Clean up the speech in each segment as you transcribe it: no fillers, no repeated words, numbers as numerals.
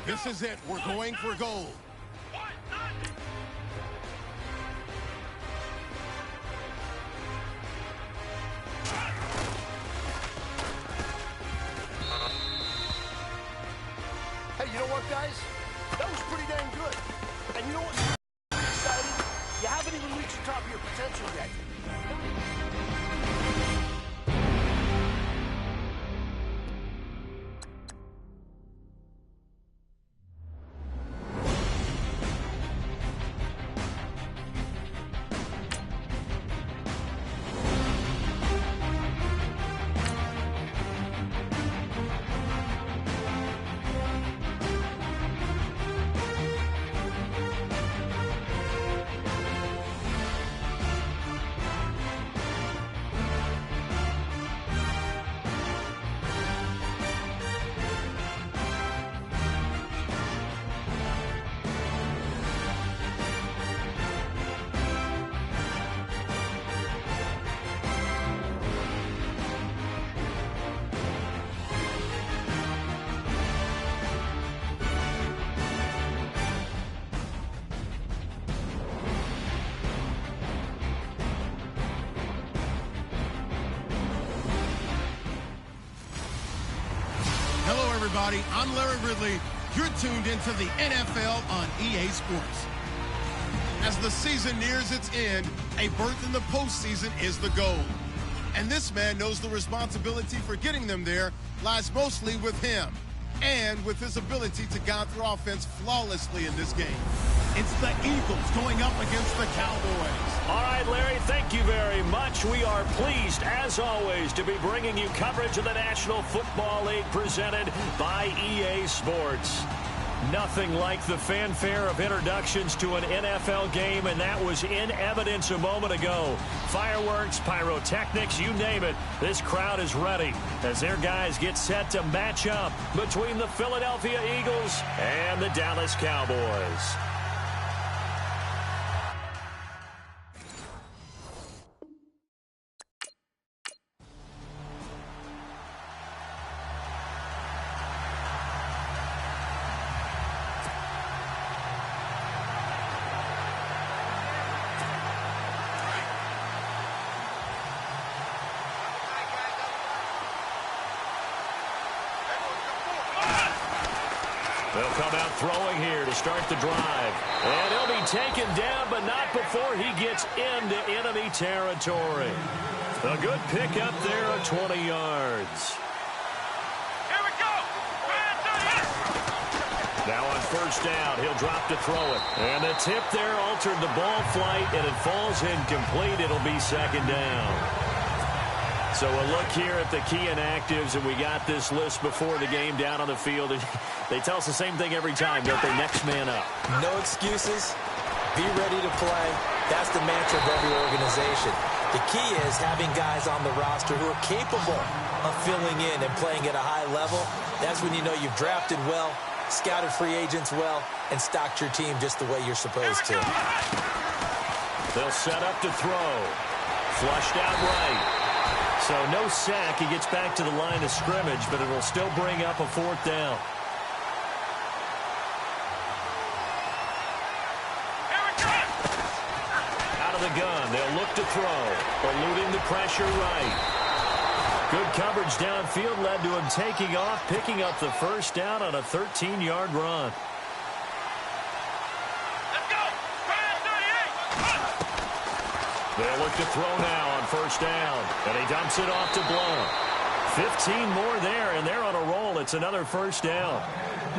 This is it. We're going for gold. Hey, you know what, guys? That was pretty dang good. And you know what's exciting? You haven't even reached the top of your potential yet. Hello, everybody. I'm Larry Ridley. You're tuned into the NFL on EA Sports. As the season nears its end, a berth in the postseason is the goal. And this man knows the responsibility for getting them there lies mostly with him and with his ability to guide their offense flawlessly in this game. It's the Eagles going up against the Cowboys. All right, Larry, thank you very much. We are pleased, as always, to be bringing you coverage of the National Football League presented by EA Sports. Nothing like the fanfare of introductions to an NFL game, and that was in evidence a moment ago. Fireworks, pyrotechnics, you name it. This crowd is ready as their guys get set to match up between the Philadelphia Eagles and the Dallas Cowboys. They'll come out throwing here to start the drive. And he'll be taken down, but not before he gets into enemy territory. A good pickup there of 20 yards. Here we go. Now on first down, he'll drop to throw it. And the tip there altered the ball flight, and it falls incomplete. It'll be second down. So a look here at the key inactives, and we got this list before the game down on the field. They tell us the same thing every time, don't they? Next man up. No excuses. Be ready to play. That's the mantra of every organization. The key is having guys on the roster who are capable of filling in and playing at a high level. That's when you know you've drafted well, scouted free agents well, and stocked your team just the way you're supposed to. They'll set up to throw. Flushed out right. So no sack. He gets back to the line of scrimmage, but it will still bring up a fourth down. Out of the gun. They'll look to throw. Eluding the pressure right. Good coverage downfield led to him taking off, picking up the first down on a 13-yard run. They'll look to throw now on first down. And he dumps it off to Blount. 15 more there, and they're on a roll. It's another first down.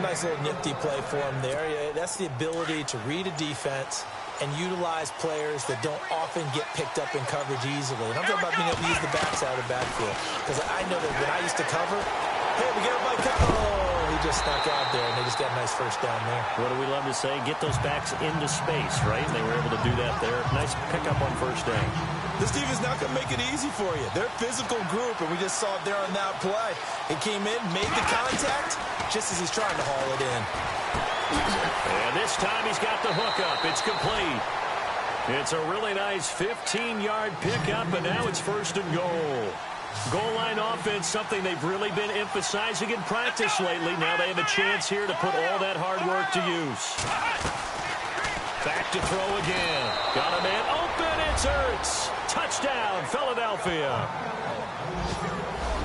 Nice little nifty play for him there. That's the ability to read a defense and utilize players that don't often get picked up in coverage easily. And I'm talking about being able to use the backside of the backfield. Because I know that when I used to cover, hey, we get everybody covered. Oh, he just snuck out there, and they just got a nice first down there. What do we love to say? Get those backs into space, right? And they were able to do that there. Nice pickup on first down. This team is not going to make it easy for you. They're a physical group, and we just saw it there on that play. He came in, made the contact, just as he's trying to haul it in. And this time he's got the hook up. It's complete. It's a really nice 15-yard pickup, and now it's first and goal. Goal line offense, something they've really been emphasizing in practice lately. Now they have a chance here to put all that hard work to use. Back to throw again. Got a man open. It's Ertz. Touchdown, Philadelphia.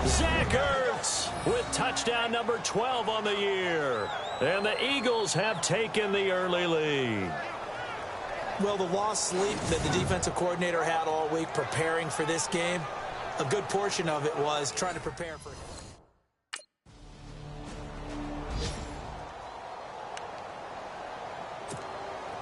Zach Ertz with touchdown number 12 on the year. And the Eagles have taken the early lead. Well, the lost sleep that the defensive coordinator had all week preparing for this game, a good portion of it was trying to prepare for it.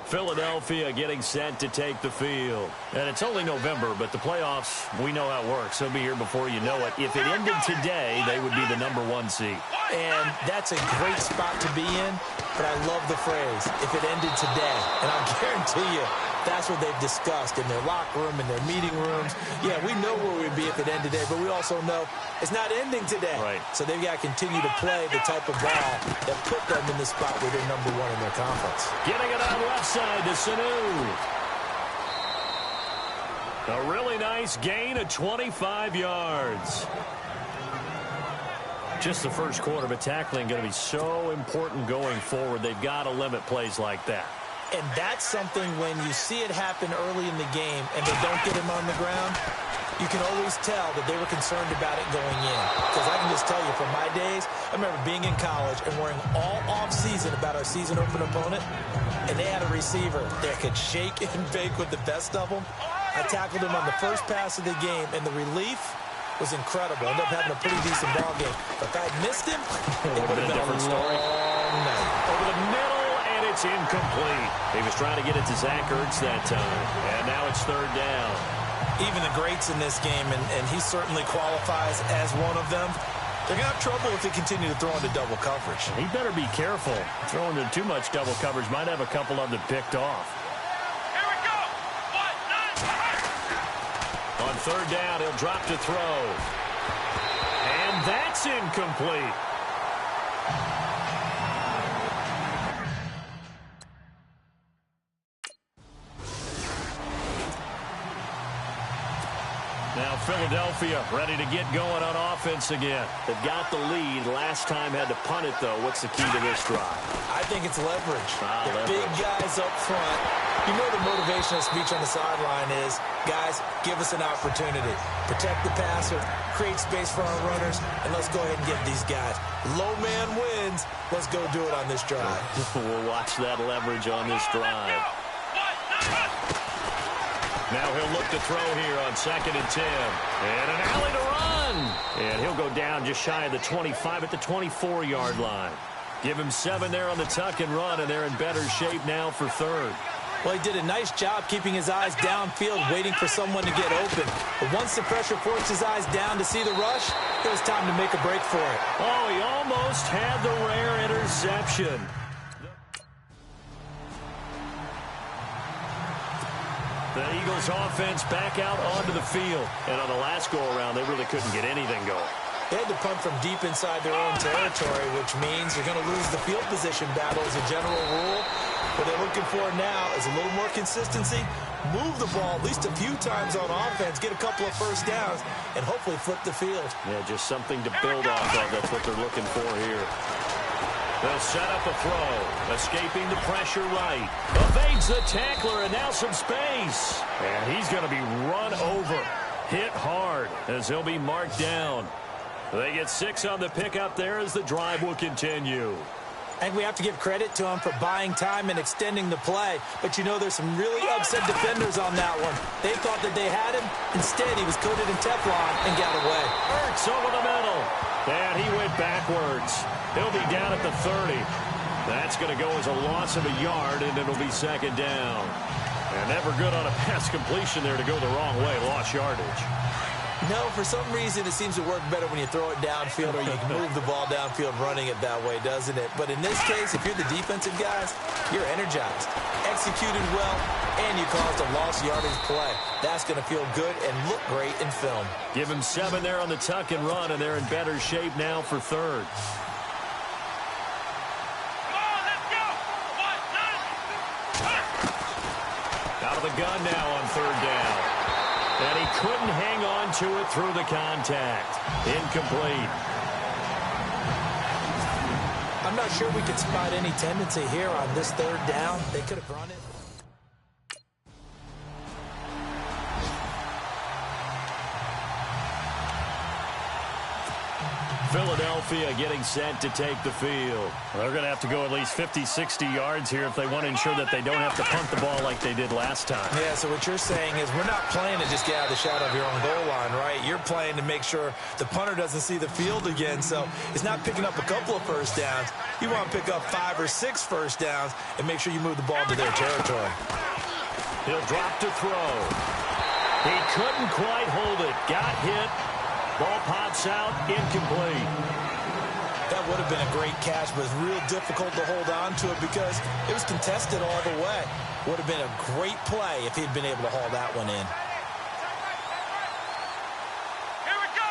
Philadelphia getting set to take the field. And it's only November, but the playoffs, we know how it works. They'll be here before you know it. If it ended today, they would be the #1 seed. And that's a great spot to be in, but I love the phrase, if it ended today. And I'll guarantee you, that's what they've discussed in their locker room, in their meeting rooms. Yeah, we know where we'd be if it ended today, but we also know it's not ending today. Right. So they've got to continue to play the type of ball that put them in the spot where they're #1 in their conference. Getting it on left side to Sanu. A really nice gain of 25 yards. Just the first quarter, but tackling going to be so important going forward. They've got to limit plays like that. And that's something when you see it happen early in the game and they don't get him on the ground, you can always tell that they were concerned about it going in. Because I can just tell you from my days, I remember being in college and worrying all off-season about our season open opponent, and they had a receiver that could shake and bake with the best of them. I tackled him on the first pass of the game, and the relief was incredible. Ended up having a pretty decent ball game. But if I had missed him, it would have been a different story. long night. Over the middle, and it's incomplete. He was trying to get it to Zach Ertz that time, and now it's third down. Even the greats in this game, and he certainly qualifies as one of them, they're going to have trouble if they continue to throw into double coverage. He better be careful. Throwing into too much double coverage might have a couple of them picked off. Here we go. On third down, he'll drop to throw. And that's incomplete. Now Philadelphia ready to get going on offense again. They've got the lead. Last time had to punt it, though. What's the key to this drive? I think it's leverage. The Leverage. big guys up front. You know the motivational speech on the sideline is, guys, give us an opportunity. Protect the passer, create space for our runners, and let's go ahead and get these guys. Low man wins. Let's go do it on this drive. We'll watch that leverage on this drive. Now he'll look to throw here on 2nd and 10. And an alley to run. And he'll go down just shy of the 25 at the 24-yard line. Give him 7 there on the tuck and run, and they're in better shape now for third. Well, he did a nice job keeping his eyes downfield, waiting for someone to get open. But once the pressure forced his eyes down to see the rush, it was time to make a break for it. Oh, he almost had the rare interception. The Eagles offense back out onto the field. And on the last go-around, they really couldn't get anything going. They had to punt from deep inside their own territory, which means you're going to lose the field position battle as a general rule. What they're looking for now is a little more consistency, move the ball at least a few times on offense, get a couple of first downs, and hopefully flip the field. Yeah, just something to build off of. That's what they're looking for here. They'll set up a throw. Escaping the pressure right. Evades the tackler, and now some space. And he's going to be run over. Hit hard as he'll be marked down. They get 6 on the pickup there as the drive will continue. And we have to give credit to him for buying time and extending the play. But you know there's some really upset defenders on that one. They thought that they had him. Instead, he was coated in Teflon and got away. Ertz over the middle. And he went backwards. He'll be down at the 30. That's going to go as a loss of a yard, and it'll be 2nd down. And never good on a pass completion there to go the wrong way. Lost yardage. No, for some reason, it seems to work better when you throw it downfield or you can move the ball downfield running it that way, doesn't it? But in this case, if you're the defensive guys, you're energized, executed well, and you caused a lost yardage play. That's going to feel good and look great in film. Give him 7 there on the tuck and run, and they're in better shape now for third. Out of the gun now on 3rd down. And he couldn't hang on to it through the contact. Incomplete. I'm not sure we could spot any tendency here on this third down. They could have run it. Philadelphia getting set to take the field. They're going to have to go at least 50, 60 yards here if they want to ensure that they don't have to punt the ball like they did last time. Yeah, so what you're saying is we're not playing to just get out of the shadow of your own goal line, right? You're playing to make sure the punter doesn't see the field again, so it's not picking up a couple of first downs. You want to pick up 5 or 6 first downs and make sure you move the ball to their territory. He'll drop to throw. He couldn't quite hold it. Got hit. Ball pops out, incomplete. That would have been a great catch, but it's real difficult to hold on to it because it was contested all the way. Would have been a great play if he'd been able to haul that one in. Here we go.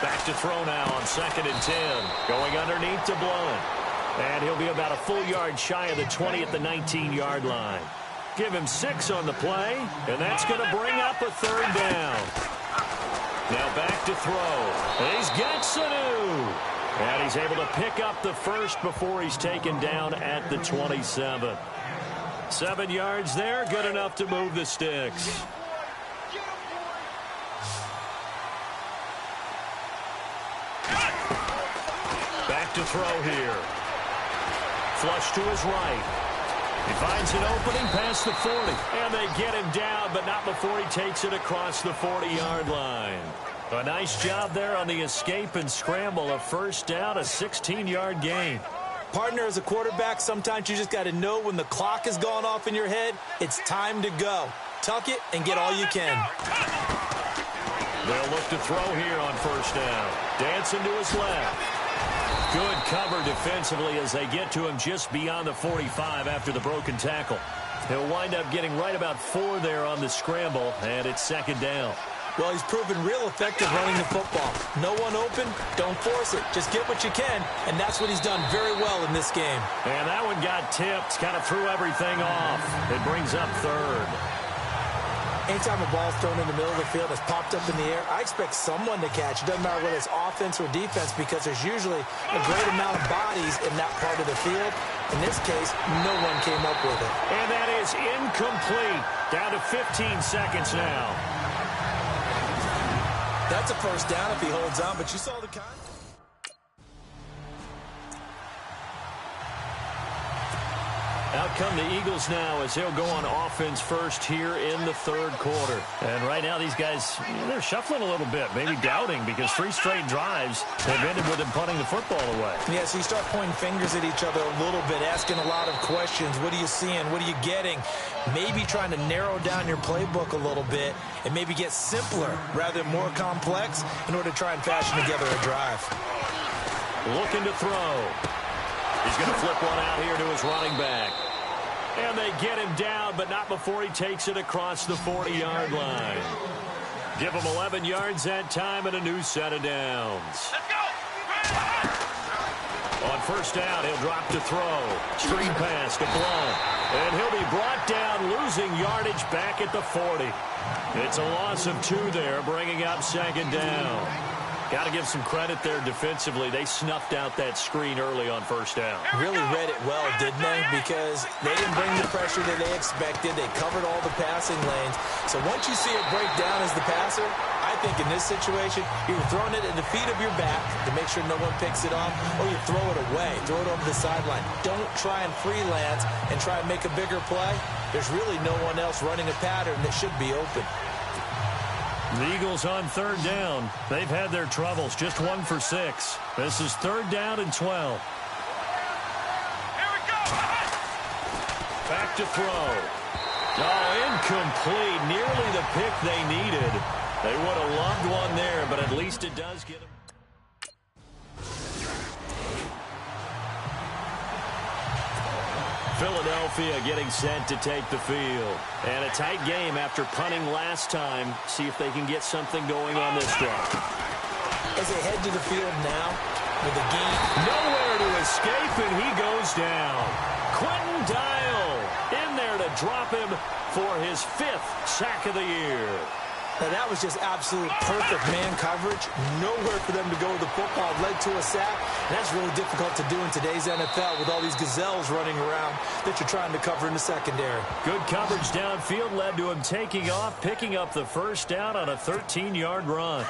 Back to throw now on 2nd and 10. Going underneath to Blunt. And he'll be about a full yard shy of the 20 at the 19-yard line. Give him 6 on the play, and that's going to bring up a 3rd down. Now back to throw. And he's got Sanu. And he's able to pick up the first before he's taken down at the 27. 7 yards there, good enough to move the sticks. Back to throw here. Flush to his right. He finds an opening past the 40. And they get him down, but not before he takes it across the 40-yard line. A nice job there on the escape and scramble. A first down, a 16-yard gain. Partner, as a quarterback, sometimes you just got to know when the clock has gone off in your head, it's time to go. Tuck it and get all you can. They'll look to throw here on first down. Dancing to his left. Good cover defensively as they get to him just beyond the 45 after the broken tackle. He'll wind up getting right about 4 there on the scramble, and it's 2nd down. Well, he's proven real effective running the football. No one open, don't force it. Just get what you can, and that's what he's done very well in this game. And that one got tipped, kind of threw everything off. It brings up 3rd. Anytime a ball's thrown in the middle of the field, it's popped up in the air, I expect someone to catch. It doesn't matter whether it's offense or defense because there's usually a great amount of bodies in that part of the field. In this case, no one came up with it. And that is incomplete. Down to 15 seconds now. That's a first down if he holds on, but you saw the contact. Out come the Eagles now as they'll go on offense first here in the 3rd quarter. And right now these guys, they're shuffling a little bit, maybe doubting because 3 straight drives have ended with them punting the football away. Yeah, so you start pointing fingers at each other a little bit, asking a lot of questions. What are you seeing? What are you getting? Maybe trying to narrow down your playbook a little bit and maybe get simpler rather than more complex in order to try and fashion together a drive. Looking to throw. He's going to flip one out here to his running back. And they get him down, but not before he takes it across the 40-yard line. Give him 11 yards that time and a new set of downs. Let's go. On first down, he'll drop to throw. Screen pass to Blunt. And he'll be brought down, losing yardage back at the 40. It's a loss of 2 there, bringing up 2nd down. Got to give some credit there defensively. They snuffed out that screen early on first down. Really read it well, didn't they? Because they didn't bring the pressure that they expected. They covered all the passing lanes. So once you see it break down as the passer, I think in this situation, you're throwing it at the feet of your back to make sure no one picks it off, or you throw it away, throw it over the sideline. Don't try and freelance and try and make a bigger play. There's really no one else running a pattern that should be open. The Eagles on 3rd down. They've had their troubles, just 1 for 6. This is 3rd down and 12. Here we go. Back to throw. Oh, incomplete. Nearly the pick they needed. They would have loved one there, but at least it does get them. Philadelphia getting set to take the field. And a tight game after punting last time. See if they can get something going on this drive. As they head to the field now with a gain. Nowhere to escape, and he goes down. Quentin Dial in there there to drop him for his 5th sack of the year. Now, that was just absolute perfect man coverage. Nowhere for them to go with the football. Led to a sack. And that's really difficult to do in today's NFL with all these gazelles running around that you're trying to cover in the secondary. Good coverage downfield led to him taking off, picking up the first down on a 13-yard run.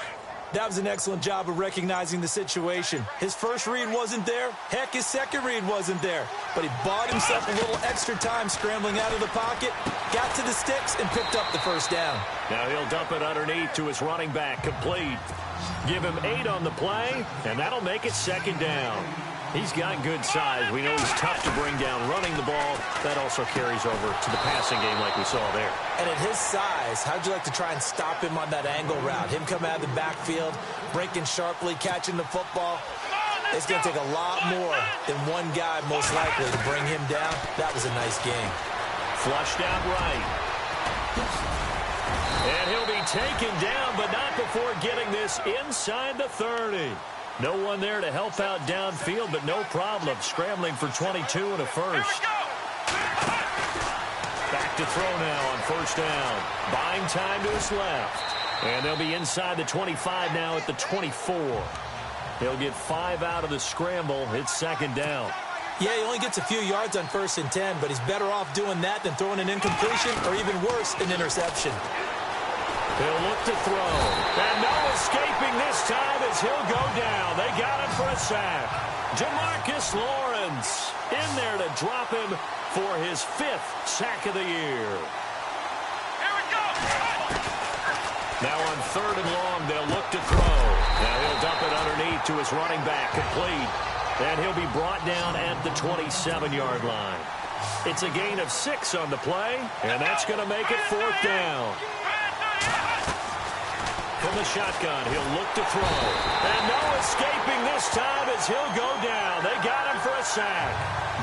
That was an excellent job of recognizing the situation. His first read wasn't there. Heck, his second read wasn't there. But he bought himself a little extra time scrambling out of the pocket, got to the sticks, and picked up the first down. Now he'll dump it underneath to his running back, complete. Give him 8 on the play, and that'll make it 2nd down. He's got good size. We know he's tough to bring down running the ball. That also carries over to the passing game like we saw there. And at his size, how'd you like to try and stop him on that angle route? Him coming out of the backfield, breaking sharply, catching the football. It's going to take a lot more than one guy, most likely, to bring him down. That was a nice game. Flushed out right. And he'll be taken down, but not before getting this inside the 30. No one there to help out downfield, but no problem. Scrambling for 22 and a first. Back to throw now on first down. Buying time to his left. And they'll be inside the 25 now at the 24. He'll get 5 out of the scramble. It's 2nd down. Yeah, he only gets a few yards on 1st and 10, but he's better off doing that than throwing an incompletion or even worse, an interception. He'll look to throw. And no escaping this time as he'll go down. They got him for a sack. Jamarcus Lawrence in there to drop him for his 5th sack of the year. Here we go. Now on 3rd and long, they'll look to throw. Now he'll dump it underneath to his running back, complete. And he'll be brought down at the 27-yard line. It's a gain of 6 on the play, and that's going to make it 4th down. From the shotgun, he'll look to throw. And no escaping this time as he'll go down. They got him for a sack.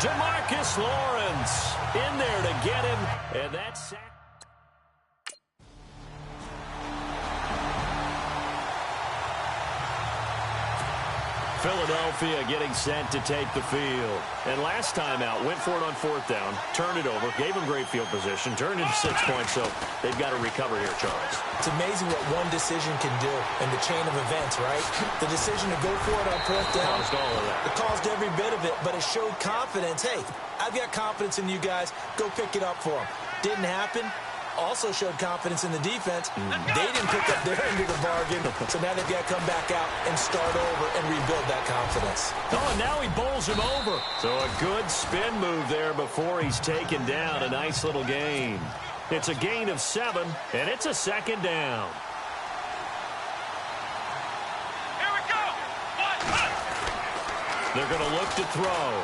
Jamarcus Lawrence in there to get him, and that's sack. Philadelphia getting set to take the field. And last time out, went for it on 4th down, turned it over, gave him great field position, turned into 6 points, so they've got to recover here, Charles. It's amazing what one decision can do in the chain of events, right? The decision to go for it on 4th down. Caused all of that. It caused every bit of it, but it showed confidence. Hey, I've got confidence in you guys. Go pick it up for them. Didn't happen. Also showed confidence in the defense. They didn't pick up their end of the bargain, so now they've got to come back out and start over and rebuild that confidence. Oh, and now he bowls him over. So a good spin move there before he's taken down. A nice little gain. It's a gain of 7, and it's a 2nd down. Here we go. They're going to look to throw.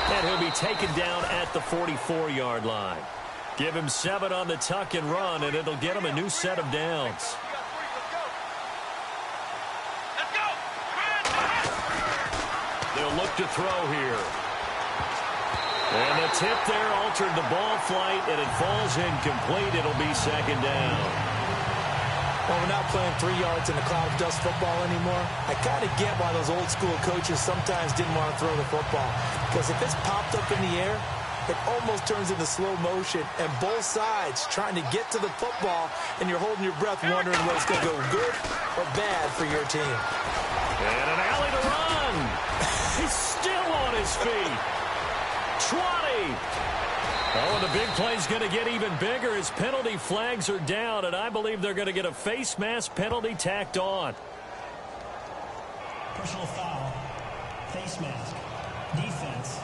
And he'll be taken down at the 44-yard line. Give him 7 on the tuck and run, and it'll get him a new set of downs. Let's go. They'll look to throw here. And the tip there altered the ball flight, and it falls incomplete. It'll be 2nd down. Well, we're not playing 3 yards in a cloud of dust football anymore. I kind of get why those old school coaches sometimes didn't want to throw the football. Because if it's popped up in the air, it almost turns into slow motion. And both sides trying to get to the football, and you're holding your breath wondering whether it's going to go good or bad for your team. And an alley to run. He's still on his feet. 20. Oh, and the big play's going to get even bigger as penalty flags are down, and I believe they're going to get a face mask penalty tacked on. Personal foul, face mask, defense.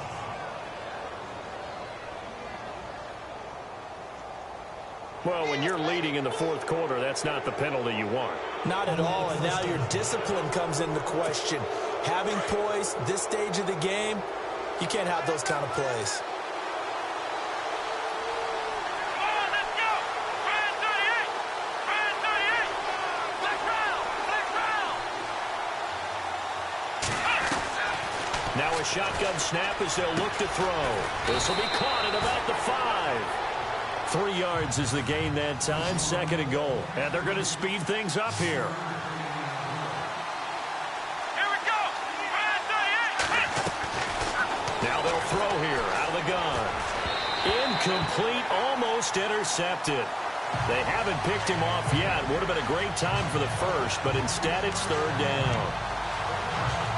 Well, when you're leading in the 4th quarter, that's not the penalty you want. Not at all, and now your discipline comes into question. Having poise this stage of the game, you can't have those kind of plays. Now a shotgun snap as they'll look to throw. This will be caught at about the 5. 3 yards is the gain that time, 2nd and goal. And they're going to speed things up here. Here we go. Now they'll throw here out of the gun. Incomplete, almost intercepted. They haven't picked him off yet. Would have been a great time for the first, but instead it's third down.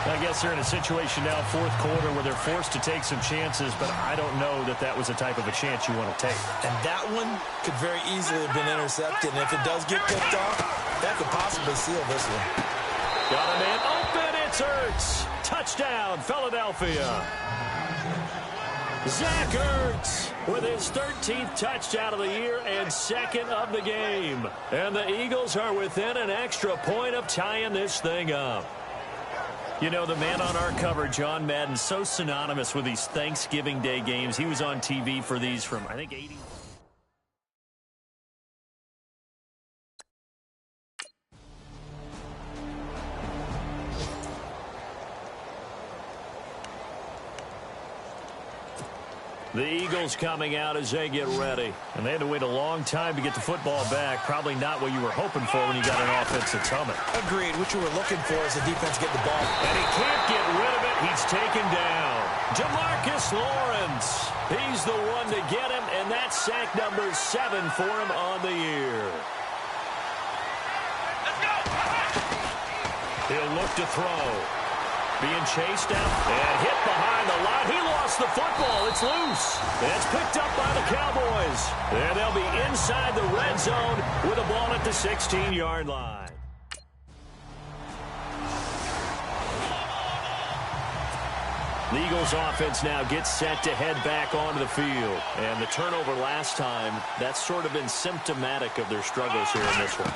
I guess they're in a situation now, fourth quarter, where they're forced to take some chances, but I don't know that that was the type of a chance you want to take. And that one could very easily have been intercepted, and if it does get picked off, that could possibly seal this one. Got a man open, it's Ertz. Touchdown, Philadelphia. Zach Ertz with his 13th touchdown of the year and second of the game. And the Eagles are within an extra point of tying this thing up. You know, the man on our cover, John Madden, so synonymous with these Thanksgiving Day games. He was on TV for these from, I think, 80. The Eagles coming out as they get ready. And they had to wait a long time to get the football back. Probably not what you were hoping for when you got an offensive helmet. Agreed. What you were looking for is the defense get the ball. And he can't get rid of it. He's taken down. Jamarcus Lawrence. He's the one to get him, and that's sack number 7 for him on the year. Let's go. He'll look to throw. Being chased out and hit behind the line. He lost the football. It's loose. It's picked up by the Cowboys. And they'll be inside the red zone with a ball at the 16-yard line. The Eagles offense now gets set to head back onto the field. And the turnover last time, that's sort of been symptomatic of their struggles here in this one.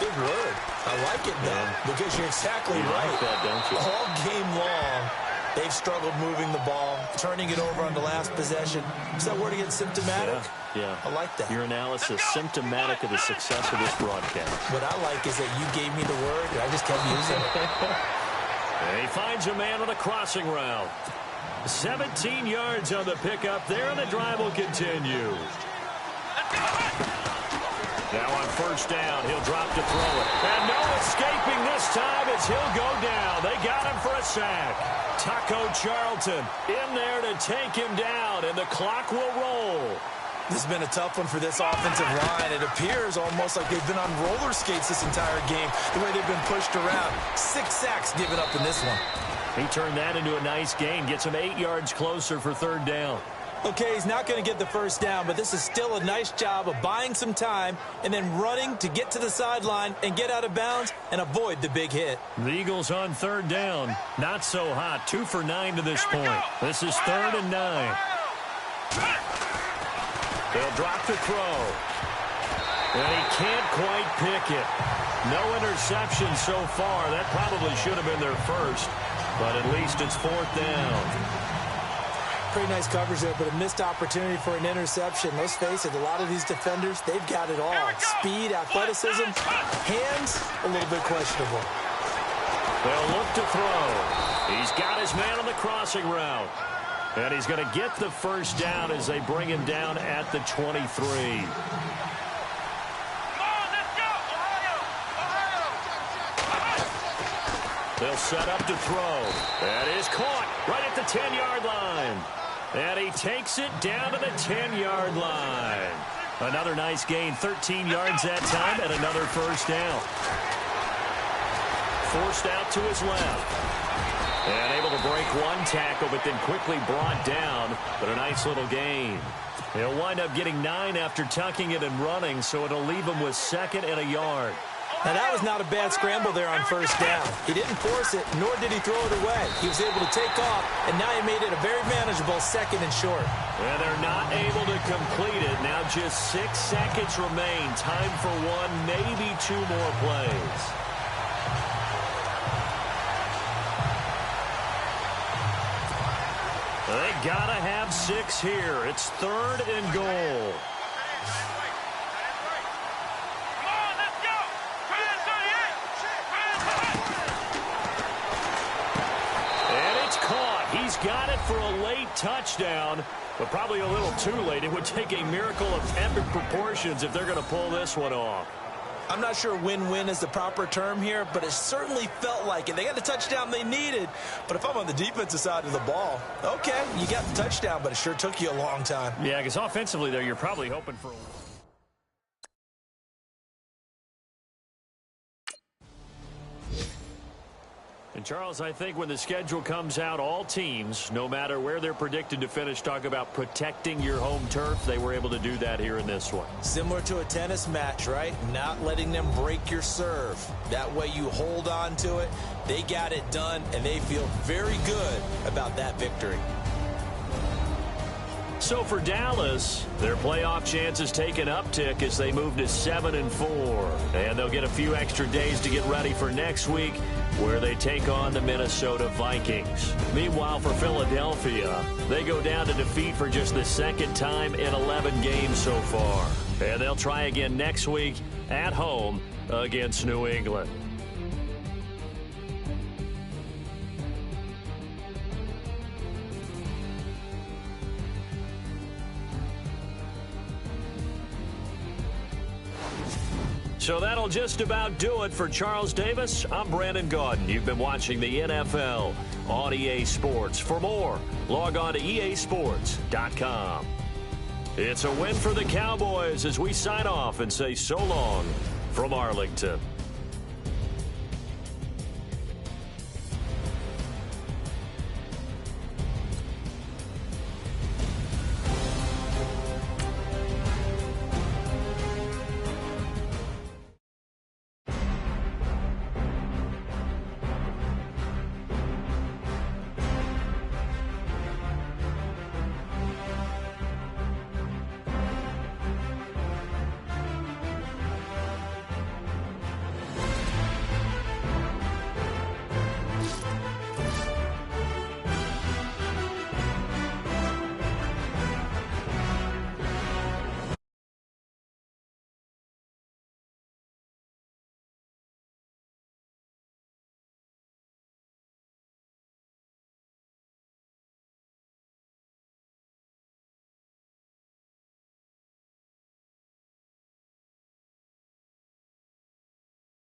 Good word. I like it, though, because you're exactly right. Like that, don't you? All game long, they've struggled moving the ball, turning it over on the last possession. Is that word again, symptomatic? Yeah. I like that. Your analysis, symptomatic of the success of this broadcast. What I like is that you gave me the word, and I just kept using it. And he finds a man on a crossing route. 17 yards on the pickup there, and the drive will continue. Now on first down, he'll drop to throw it. And no escaping this time as he'll go down. They got him for a sack. Taco Charlton in there to take him down, and the clock will roll. This has been a tough one for this offensive line. It appears almost like they've been on roller skates this entire game, the way they've been pushed around. 6 sacks given up in this one. He turned that into a nice gain, gets him 8 yards closer for third down. Okay, he's not going to get the first down, but this is still a nice job of buying some time and then running to get to the sideline and get out of bounds and avoid the big hit. The Eagles on third down. Not so hot. 2 for 9 to this point. This is 3rd and 9. They'll drop the throw. And he can't quite pick it. No interception so far. That probably should have been their first. But at least it's 4th down. Pretty nice coverage there, but a missed opportunity for an interception. Let's face it, a lot of these defenders, they've got it all. Speed, athleticism, hands, a little bit questionable. They'll look to throw. He's got his man on the crossing route. And he's going to get the first down as they bring him down at the 23. They'll set up to throw. That is caught right at the 10-yard line. And he takes it down to the 10-yard line. Another nice gain, 13 yards that time, and another first down. Forced out to his left. And able to break one tackle, but then quickly brought down. But a nice little gain. He'll wind up getting 9 after tucking it and running, so it'll leave him with 2nd and a yard. Now, that was not a bad scramble there on first down. He didn't force it, nor did he throw it away. He was able to take off, and now he made it a very manageable 2nd and short. And they're not able to complete it. Now just 6 seconds remain. Time for 1, maybe 2 more plays. They gotta have 6 here. It's 3rd and goal. He's got it for a late touchdown, but probably a little too late. It would take a miracle of epic proportions if they're going to pull this one off. I'm not sure win-win is the proper term here, but it certainly felt like it. They got the touchdown they needed, but if I'm on the defensive side of the ball, okay, you got the touchdown, but it sure took you a long time. Yeah, because offensively there, you're probably hoping for a... And, Charles, I think when the schedule comes out, all teams, no matter where they're predicted to finish, talk about protecting your home turf. They were able to do that here in this one. Similar to a tennis match, right? Not letting them break your serve. That way you hold on to it. They got it done, and they feel very good about that victory. So for Dallas, their playoff chances take an uptick as they move to 7-4. And they'll get a few extra days to get ready for next week, where they take on the Minnesota Vikings. Meanwhile, for Philadelphia, they go down to defeat for just the second time in 11 games so far. And they'll try again next week at home against New England. So that'll just about do it for Charles Davis. I'm Brandon Gaudin. You've been watching the NFL on EA Sports. For more, log on to easports.com. It's a win for the Cowboys as we sign off and say so long from Arlington.